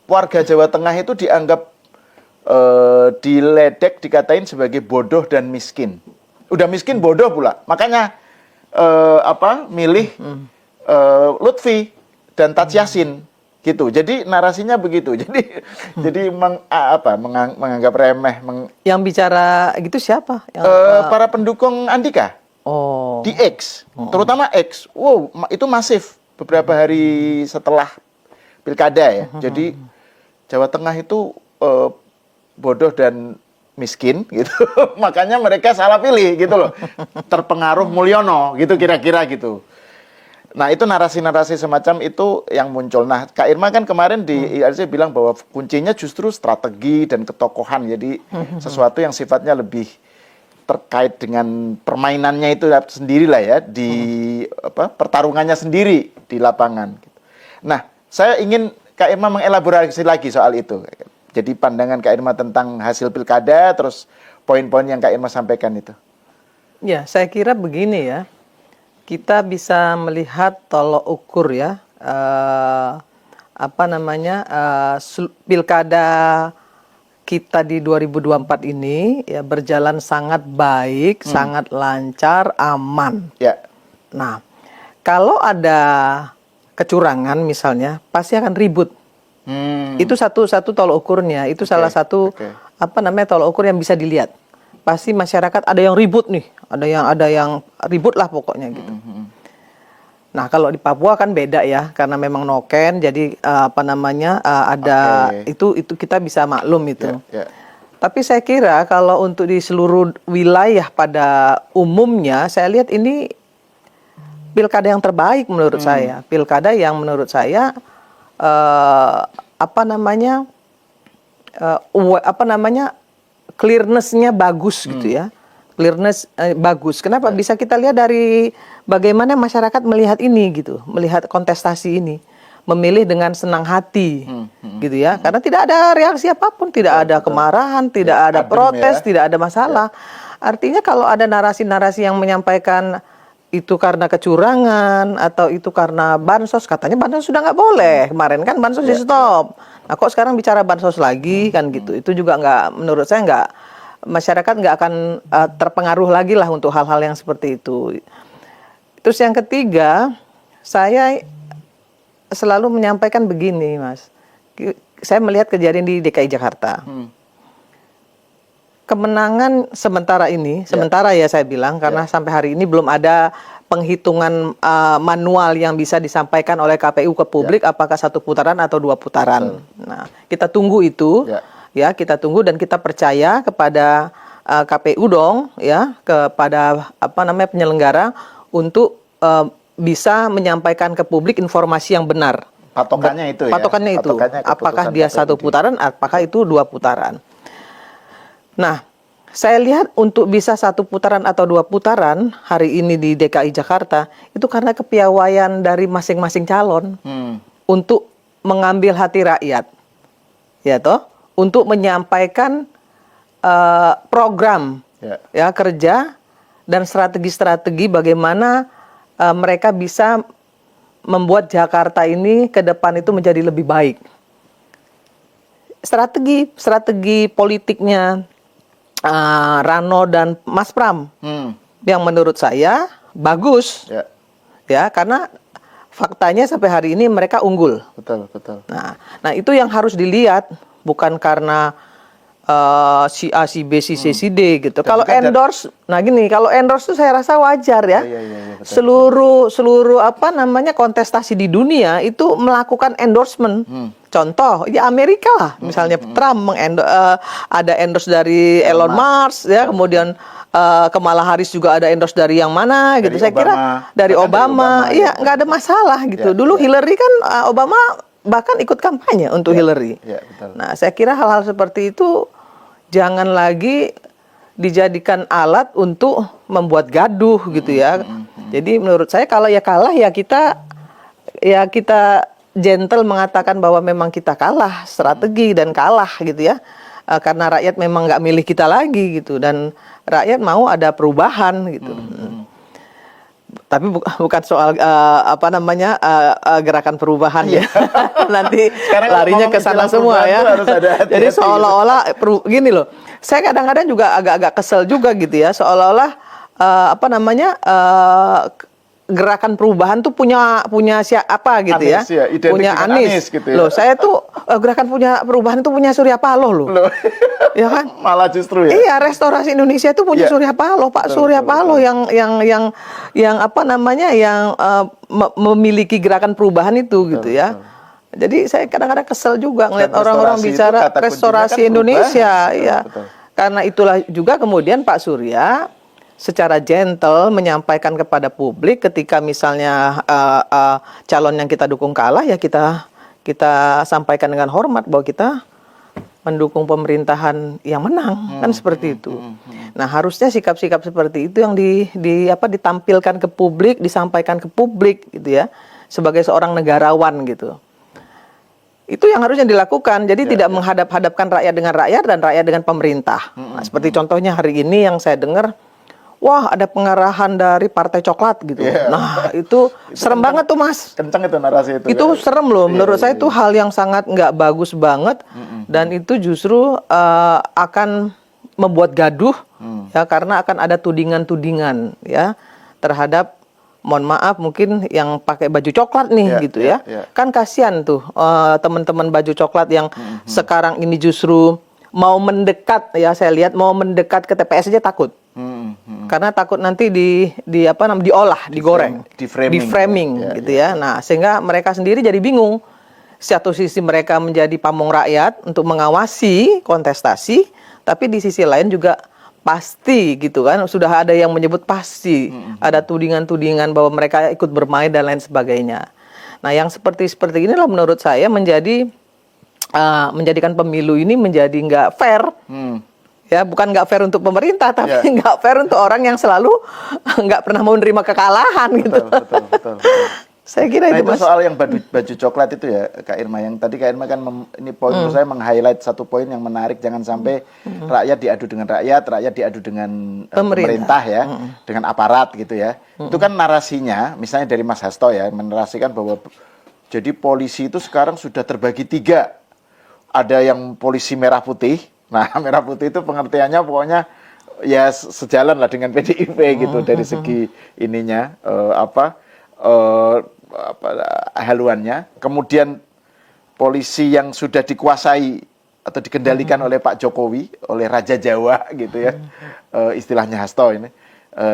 warga Jawa Tengah itu dianggap diledek, dikatain sebagai bodoh dan miskin. Udah miskin bodoh pula. Makanya milih Lutfi dan Taj Yassin gitu. Jadi narasinya begitu. Jadi menganggap remeh. Yang bicara gitu siapa? Para pendukung Andika. Oh. Di X, terutama X. Wow, itu masif beberapa hari setelah pilkada ya. Jadi Jawa Tengah itu bodoh dan miskin gitu. Makanya mereka salah pilih gitu loh. Terpengaruh Mulyono gitu kira-kira gitu. Nah, itu narasi-narasi semacam itu yang muncul. Nah, Kak Irma kan kemarin di IRC bilang bahwa kuncinya justru strategi dan ketokohan. Jadi sesuatu yang sifatnya lebih terkait dengan permainannya itu sendiri lah ya, di pertarungannya sendiri di lapangan. Nah, saya ingin Kak Irma mengelaborasi lagi soal itu. Jadi pandangan Kak Irma tentang hasil pilkada, terus poin-poin yang Kak Irma sampaikan itu. Ya, saya kira begini ya. Kita bisa melihat tolok ukur ya, pilkada kita di 2024 ini ya berjalan sangat baik, sangat lancar, aman. Ya. Nah, kalau ada kecurangan misalnya, pasti akan ribut. Itu satu tolok ukurnya. Itu salah satu tolok ukur yang bisa dilihat. Pasti masyarakat ada yang ribut nih, ada yang ribut lah pokoknya gitu. Nah, kalau di Papua kan beda ya, karena memang noken, jadi itu kita bisa maklum itu. Tapi saya kira kalau untuk di seluruh wilayah pada umumnya, saya lihat ini pilkada yang terbaik menurut saya. Pilkada yang menurut saya clearness-nya bagus gitu ya. Clearness bagus. Kenapa? Bisa kita lihat dari bagaimana masyarakat melihat ini gitu, melihat kontestasi ini, memilih dengan senang hati gitu ya. Karena tidak ada reaksi apapun, tidak ada kemarahan, tidak ada protes, tidak ada masalah. Artinya kalau ada narasi-narasi yang menyampaikan itu karena kecurangan atau itu karena bansos, katanya bansos sudah nggak boleh, kemarin kan bansos di stop. Nah, kok sekarang bicara bansos lagi kan gitu. Itu juga nggak, menurut saya nggak, masyarakat nggak akan terpengaruh lagi lah untuk hal-hal yang seperti itu. Terus yang ketiga, saya selalu menyampaikan begini, Mas. Saya melihat kejadian di DKI Jakarta. Kemenangan sementara ini, sementara ya saya bilang, karena sampai hari ini belum ada penghitungan manual yang bisa disampaikan oleh KPU ke publik, apakah 1 putaran atau 2 putaran. Nah, kita tunggu itu, ya kita tunggu dan kita percaya kepada KPU dong, ya, kepada penyelenggara untuk bisa menyampaikan ke publik informasi yang benar. Patokannya itu Patokannya itu, apakah dia 1 putaran, apakah itu 2 putaran. Nah, saya lihat untuk bisa 1 putaran atau 2 putaran hari ini di DKI Jakarta itu karena kepiawaian dari masing-masing calon untuk mengambil hati rakyat, ya toh, untuk menyampaikan program ya kerja dan strategi-strategi bagaimana mereka bisa membuat Jakarta ini ke depan itu menjadi lebih baik. Strategi politiknya Rano dan Mas Pram yang menurut saya bagus ya, karena faktanya sampai hari ini mereka unggul. Betul. Nah itu yang harus dilihat, bukan karena si A, si B, si C, si D gitu. Kalau endorse, nah gini, kalau endorse itu saya rasa wajar ya. Betul. Seluruh kontestasi di dunia itu melakukan endorsement. Contoh, ya Amerika lah, misalnya Trump ada endorse dari Elon Musk, ya, kemudian Kamala Harris juga ada endorse dari yang mana gitu. Saya kira dari Obama, ya nggak ada masalah gitu. Dulu Hillary kan Obama bahkan ikut kampanye untuk Hillary. Betul. Nah, saya kira hal-hal seperti itu jangan lagi dijadikan alat untuk membuat gaduh gitu ya. Jadi menurut saya kalau ya kalah ya kita gentle mengatakan bahwa memang kita kalah strategi dan kalah gitu ya. Karena rakyat memang nggak milih kita lagi gitu, dan rakyat mau ada perubahan gitu. Tapi bukan soal apa namanya gerakan perubahan ya. Nanti Sekarang larinya ke sana semua ya. Harus ada hati-hati. Jadi seolah-olah gini loh. Saya kadang-kadang juga agak-agak kesel juga gitu ya. Seolah-olah apa namanya gerakan perubahan tuh punya siapa gitu Anies, ya. Identik Punya dengan Anies. Anies gitu ya. Loh, saya tuh gerakan perubahan itu punya Surya Paloh loh. Loh. Ya kan? Malah justru ya. Iya, Restorasi Indonesia itu punya Iya. Surya Paloh, Pak Betul, Surya betul, Paloh betul. yang apa namanya yang memiliki gerakan perubahan itu gitu ya. betul. Jadi saya kadang-kadang kesel juga ngeliat Dan orang-orang restorasi itu bicara kata kuncinya restorasi kan Indonesia, perubahan. ya. Betul. Karena itulah juga kemudian Pak Surya secara gentle menyampaikan kepada publik ketika misalnya calon yang kita dukung kalah, ya kita sampaikan dengan hormat bahwa kita mendukung pemerintahan yang menang, kan seperti itu. Nah, harusnya sikap-sikap seperti itu yang ditampilkan ke publik, disampaikan ke publik gitu ya, sebagai seorang negarawan gitu. Itu yang harusnya dilakukan. Jadi tidak menghadap-hadapkan rakyat dengan rakyat dan rakyat dengan pemerintah. Nah, seperti contohnya hari ini yang saya dengar, wah ada pengarahan dari Partai Coklat gitu. Nah itu serem banget tuh Mas. Kencang itu narasi itu. Itu serem loh. Menurut saya itu hal yang sangat nggak bagus banget. Dan itu justru akan membuat gaduh ya, karena akan ada tudingan-tudingan ya terhadap, mohon maaf mungkin yang pakai baju coklat nih gitu ya. Kan kasihan tuh teman-teman baju coklat yang sekarang ini justru mau mendekat ya, saya lihat mau mendekat ke TPS aja takut. Karena takut nanti diolah, digoreng, di framing gitu ya. Nah, sehingga mereka sendiri jadi bingung. Satu sisi mereka menjadi pamong rakyat untuk mengawasi kontestasi, tapi di sisi lain juga pasti gitu kan, sudah ada yang menyebut pasti ada tudingan-tudingan bahwa mereka ikut bermain dan lain sebagainya. Nah, yang seperti inilah menurut saya menjadikan pemilu ini menjadi nggak fair. Ya, bukan nggak fair untuk pemerintah, tapi nggak fair untuk orang yang selalu nggak pernah mau menerima kekalahan gitu. Betul. Saya kira Nah, itu Mas. soal yang baju coklat itu ya, Kak Irma, yang tadi Kak Irma kan ini poin menurut saya meng-highlight satu poin yang menarik, jangan sampai rakyat diadu dengan rakyat diadu dengan pemerintah ya, dengan aparat gitu ya. Itu kan narasinya, misalnya dari Mas Hasto ya, menarasikan bahwa jadi polisi itu sekarang sudah terbagi 3. Ada yang polisi merah putih. Nah, merah putih itu pengertiannya pokoknya ya sejalan lah dengan PDIP gitu dari segi ininya haluannya. Kemudian polisi yang sudah dikuasai atau dikendalikan oleh Pak Jokowi, oleh Raja Jawa gitu ya, istilahnya Hasto ini,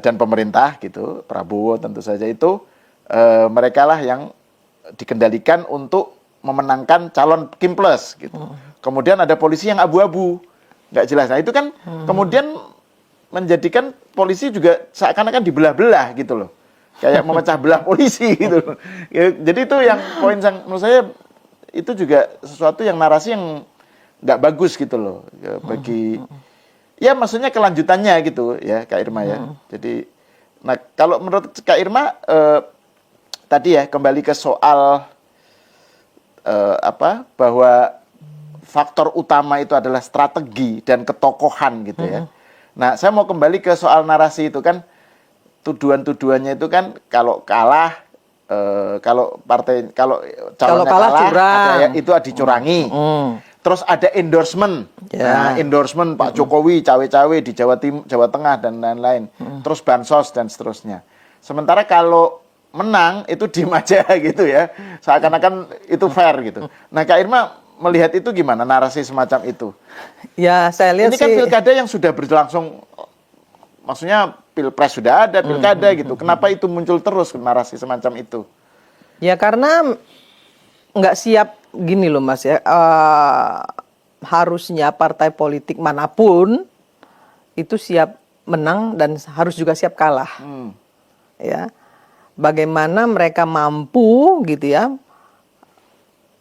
dan pemerintah gitu, Prabowo tentu saja itu mereka lah yang dikendalikan untuk memenangkan calon Kim Plus gitu. Kemudian ada polisi yang abu-abu, nggak jelas. Nah itu kan kemudian menjadikan polisi juga seakan-akan dibelah-belah gitu loh. Kayak memecah belah polisi gitu. Ya, jadi itu yang poin yang menurut saya itu juga sesuatu yang narasi yang nggak bagus gitu loh ya, bagi ya maksudnya kelanjutannya gitu ya Kak Irma ya. Jadi nah kalau menurut Kak Irma tadi ya kembali ke soal bahwa faktor utama itu adalah strategi dan ketokohan gitu ya. Nah saya mau kembali ke soal narasi itu kan. Tuduhan-tuduhannya itu kan kalau kalah, kalau calonnya kalah curang. Itu dicurangi. Terus ada endorsement. Nah, endorsement Pak Jokowi cawe-cawe di Jawa Tengah dan lain-lain. Terus bansos dan seterusnya. Sementara kalau menang itu diem aja gitu ya. Seakan-akan itu fair gitu. Nah, Kak Irma melihat itu gimana narasi semacam itu? Ya, saya lihat ini kan pilkada yang sudah berlangsung, maksudnya Pilpres sudah ada, pilkada gitu. Kenapa itu muncul terus narasi semacam itu? Ya karena nggak siap gini loh Mas ya. Harusnya partai politik manapun itu siap menang dan harus juga siap kalah. Ya, bagaimana mereka mampu gitu ya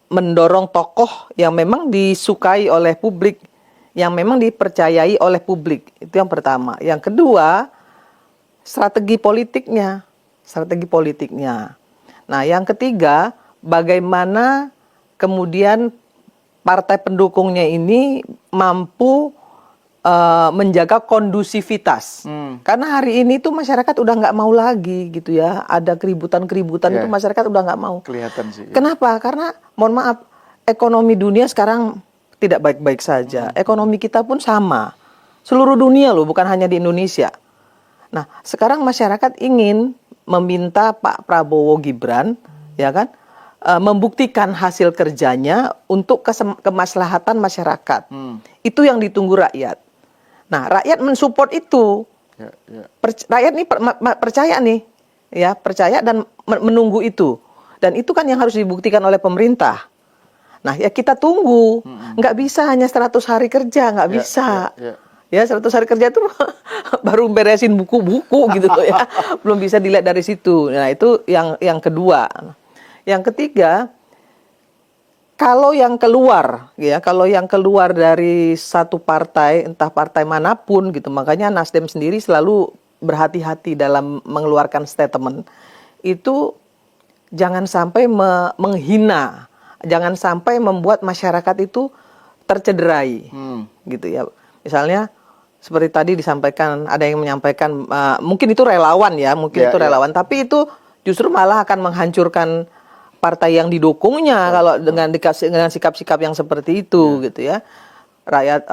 mendorong tokoh yang memang disukai oleh publik, yang memang dipercayai oleh publik. Itu yang pertama. Yang kedua, strategi politiknya. Nah, yang ketiga, bagaimana kemudian partai pendukungnya ini mampu menjaga kondusivitas. Karena hari ini tuh masyarakat udah nggak mau lagi gitu ya. Ada keributan-keributan itu masyarakat udah nggak mau. Kelihatan sih. Kenapa? Karena mohon maaf, ekonomi dunia sekarang tidak baik-baik saja. Ekonomi kita pun sama. Seluruh dunia loh, bukan hanya di Indonesia. Nah, sekarang masyarakat ingin meminta Pak Prabowo Gibran, ya kan, membuktikan hasil kerjanya untuk kemaslahatan masyarakat. Itu yang ditunggu rakyat. Nah, rakyat mensupport itu. Rakyat nih percaya nih, ya percaya dan menunggu itu. Dan itu kan yang harus dibuktikan oleh pemerintah. Nah, ya kita tunggu. Nggak bisa hanya 100 hari kerja, nggak bisa. Ya 100 hari kerja itu baru beresin buku-buku gitu loh ya. Belum bisa dilihat dari situ. Nah, itu yang kedua. Yang ketiga, kalau yang keluar dari satu partai, entah partai manapun gitu, makanya Nasdem sendiri selalu berhati-hati dalam mengeluarkan statement. Itu jangan sampai menghina, jangan sampai membuat masyarakat itu tercederai, gitu ya. Misalnya seperti tadi disampaikan, ada yang menyampaikan, mungkin itu relawan ya, relawan, tapi itu justru malah akan menghancurkan partai yang didukungnya kalau dengan sikap-sikap yang seperti itu gitu ya. Rakyat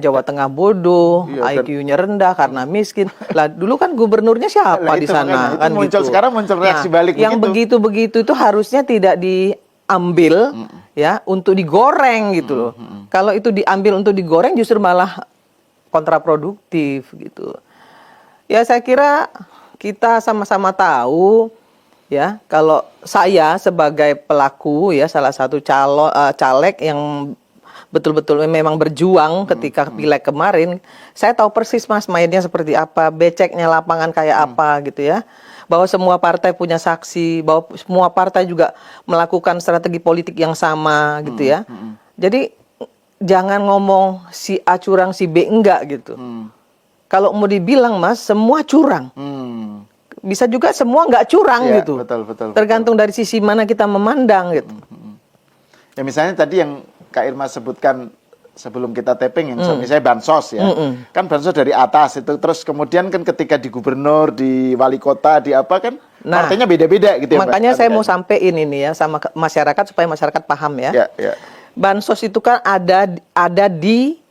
Jawa Tengah bodoh, IQ-nya rendah karena miskin. Lah dulu kan gubernurnya siapa di sana kan muncul, gitu. Sekarang muncul reaksi balik yang begitu-begitu itu harusnya tidak diambil ya untuk digoreng gitu loh. Kalau itu diambil untuk digoreng justru malah kontraproduktif gitu. Ya saya kira kita sama-sama tahu ya, kalau saya sebagai pelaku ya, salah satu caleg yang betul-betul memang berjuang ketika pileg kemarin, saya tahu persis Mas mainnya seperti apa, beceknya lapangan kayak apa gitu ya. Bahwa semua partai punya saksi, bahwa semua partai juga melakukan strategi politik yang sama gitu ya. Jadi jangan ngomong si A curang, si B enggak gitu. Kalau mau dibilang Mas, semua curang. Bisa juga semua nggak curang ya, gitu. Betul. Tergantung dari sisi mana kita memandang gitu. Ya misalnya tadi yang Kak Irma sebutkan sebelum kita tapping, yang misalnya bansos ya. Kan bansos dari atas itu, terus kemudian kan ketika di gubernur, di wali kota, di apa kan, partainya beda-beda gitu ya. Makanya saya mau sampein ini ya sama masyarakat supaya masyarakat paham ya. Bansos itu kan ada di,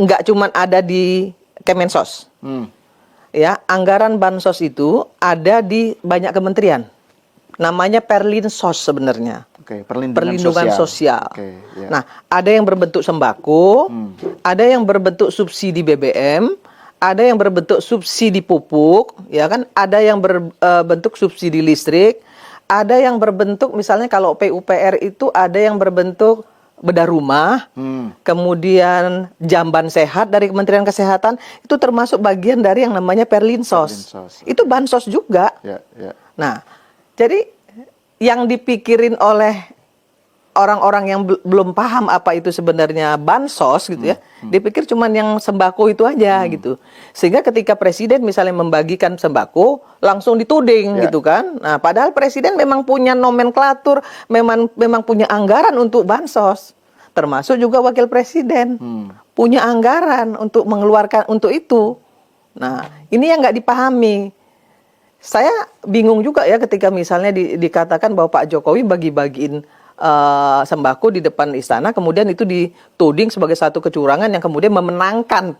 nggak cuma ada di Kemensos. Ya, anggaran bansos itu ada di banyak kementerian. Namanya Perlinsos sebenarnya. Perlindungan sosial. Nah, ada yang berbentuk sembako, ada yang berbentuk subsidi BBM, ada yang berbentuk subsidi pupuk, ya kan? Ada yang berbentuk subsidi listrik, ada yang berbentuk misalnya kalau PUPR itu ada yang berbentuk bedah rumah, kemudian jamban sehat dari Kementerian Kesehatan, itu termasuk bagian dari yang namanya Perlinsos. Itu bansos juga. Nah, jadi yang dipikirin oleh orang-orang yang belum paham apa itu sebenarnya bansos gitu ya, dipikir cuman yang sembako itu aja gitu. Sehingga ketika presiden misalnya membagikan sembako, langsung dituding gitu kan. Nah, padahal presiden memang punya nomenklatur, memang punya anggaran untuk bansos. Termasuk juga wakil presiden punya anggaran untuk mengeluarkan untuk itu. Nah, ini yang nggak dipahami. Saya bingung juga ya ketika misalnya dikatakan bahwa Pak Jokowi bagi-bagiin sembako di depan istana, kemudian itu dituding sebagai satu kecurangan yang kemudian memenangkan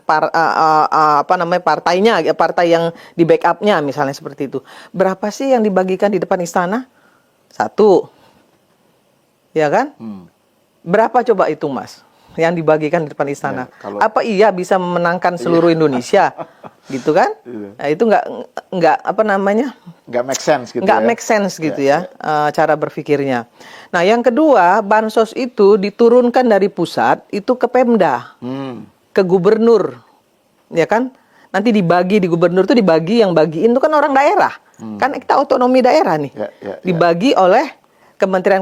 partainya, partai yang di backupnya misalnya seperti itu. Berapa sih yang dibagikan di depan istana? 1, ya kan? Berapa coba itu Mas yang dibagikan di depan istana? Ya, apa iya bisa memenangkan seluruh Indonesia? Gitu kan? Nah, itu nggak apa namanya? Nggak make sense gitu. Nggak make sense gitu ya. Cara berpikirnya. Nah, yang kedua, bansos itu diturunkan dari pusat itu ke Pemda, ke gubernur, ya kan? Nanti dibagi di gubernur itu dibagi, yang bagiin itu kan orang daerah, kan kita otonomi daerah nih, dibagi oleh kementerian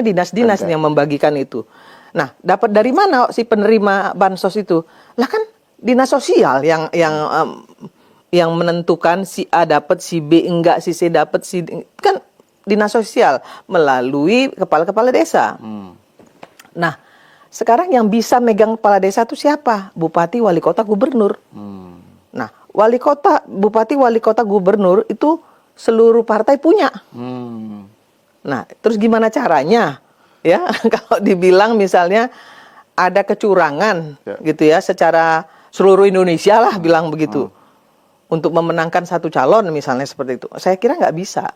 dinas-dinas yang membagikan itu. Nah, dapat dari mana si penerima bansos itu? Lah kan dinas sosial yang menentukan si A dapat, si B enggak, si C dapat, kan dinas sosial melalui kepala-kepala desa. Nah, sekarang yang bisa megang kepala desa itu siapa? Bupati, wali kota, gubernur. Nah, wali kota, bupati, wali kota, gubernur itu seluruh partai punya. Nah, terus gimana caranya? Ya, kalau dibilang misalnya ada kecurangan, gitu ya, secara seluruh Indonesia lah bilang begitu, untuk memenangkan satu calon misalnya seperti itu. Saya kira nggak bisa.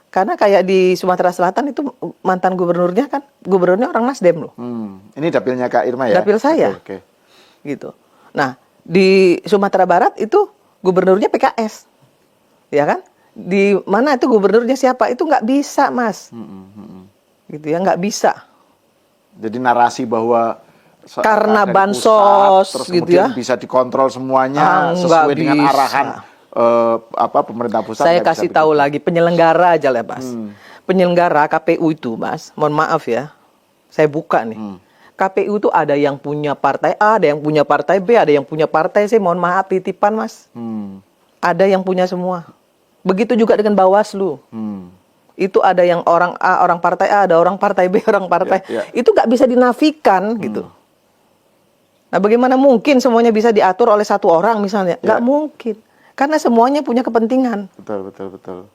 Karena kayak di Sumatera Selatan itu mantan gubernurnya kan, gubernurnya orang Nasdem loh. Ini dapilnya Kak Irma ya? Dapil saya. Oke. Gitu. Nah, di Sumatera Barat itu gubernurnya PKS. Ya kan? Di mana itu gubernurnya siapa? Itu nggak bisa, Mas. Gitu ya, nggak bisa. Jadi narasi bahwa karena dari bansos pusat, terus gitu kemudian ya, bisa dikontrol semuanya sesuai dengan bisa. arahan pemerintah pusat. Saya kasih tahu lagi penyelenggara aja lah, Mas. Penyelenggara KPU itu, Mas, mohon maaf ya, saya buka nih. KPU itu ada yang punya partai A, ada yang punya partai B, ada yang punya partai C. Mohon maaf titipan, Mas. Ada yang punya semua. Begitu juga dengan Bawaslu. Itu ada yang orang A, orang partai A, ada orang partai B, orang partai. Itu nggak bisa dinafikan gitu. Nah, bagaimana mungkin semuanya bisa diatur oleh satu orang misalnya? Nggak mungkin. Karena semuanya punya kepentingan. Betul.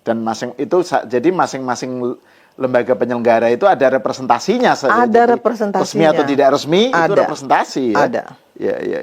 Dan jadi masing-masing lembaga penyelenggara itu ada representasinya. Ada representasinya. Resmi atau tidak resmi, itu representasi ya. Ada. Ya.